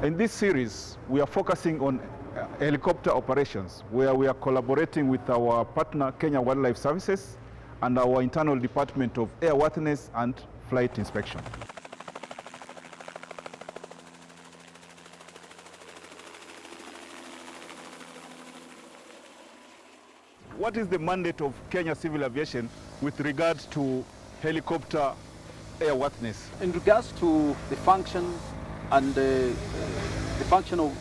In this series, we are focusing on helicopter operations, where we are collaborating with our partner, Kenya Wildlife Services, and our internal Department of Airworthiness and Flight Inspection. What is the mandate of Kenya Civil Aviation with regard to helicopter airworthiness? In regards to the function and the function of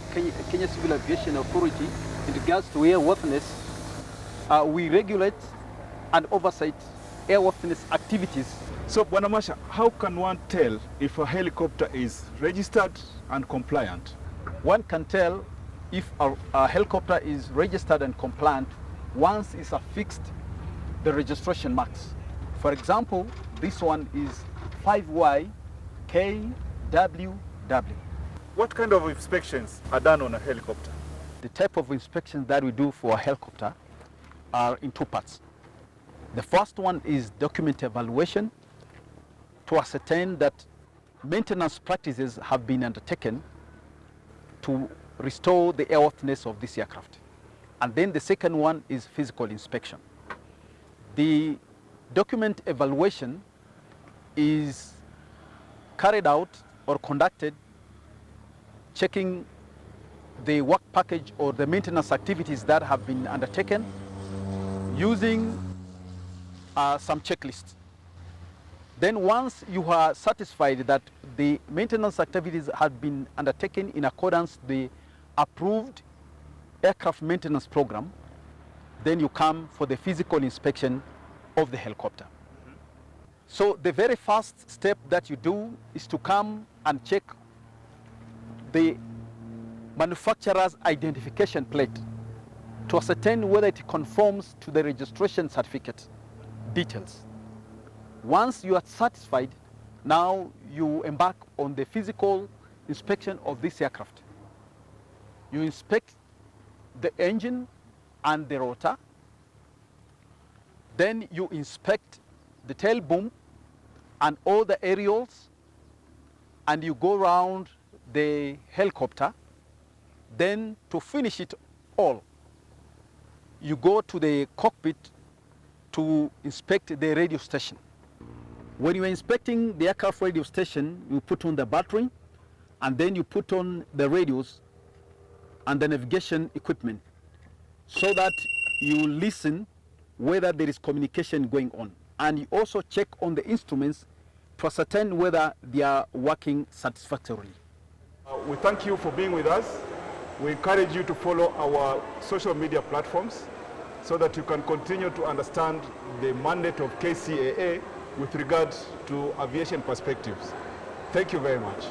Kenya Civil Aviation Authority in regards to airworthiness, we regulate and oversight airworthiness activities. So, Bwana Masha, how can one tell if a helicopter is registered and compliant? One can tell if a helicopter is registered and compliant once it's affixed the registration marks. For example, this one is 5YKWW. What kind of inspections are done on a helicopter? The type of inspections that we do for a helicopter are in two parts. The first one is document evaluation to ascertain that maintenance practices have been undertaken to restore the airworthiness of this aircraft. And then the second one is physical inspection. The document evaluation is carried out or conducted checking the work package or the maintenance activities that have been undertaken using some checklists. Then once you are satisfied that the maintenance activities have been undertaken in accordance with the approved aircraft maintenance program, then you come for the physical inspection of the helicopter. So the very first step that you do is to come and check the manufacturer's identification plate to ascertain whether it conforms to the registration certificate details. Once you are satisfied, now you embark on the physical inspection of this aircraft. You inspect the engine and the rotor. Then you inspect the tail boom and all the aerials, and you go around the helicopter. Then to finish it all, you go to the cockpit to inspect the radio station. When you are inspecting the aircraft radio station, you put on the battery, and then you put on the radios and the navigation equipment so that you listen whether there is communication going on. And you also check on the instruments to ascertain whether they are working satisfactorily. We thank you for being with us. We encourage you to follow our social media platforms so that you can continue to understand the mandate of KCAA with regard to aviation perspectives. Thank you very much.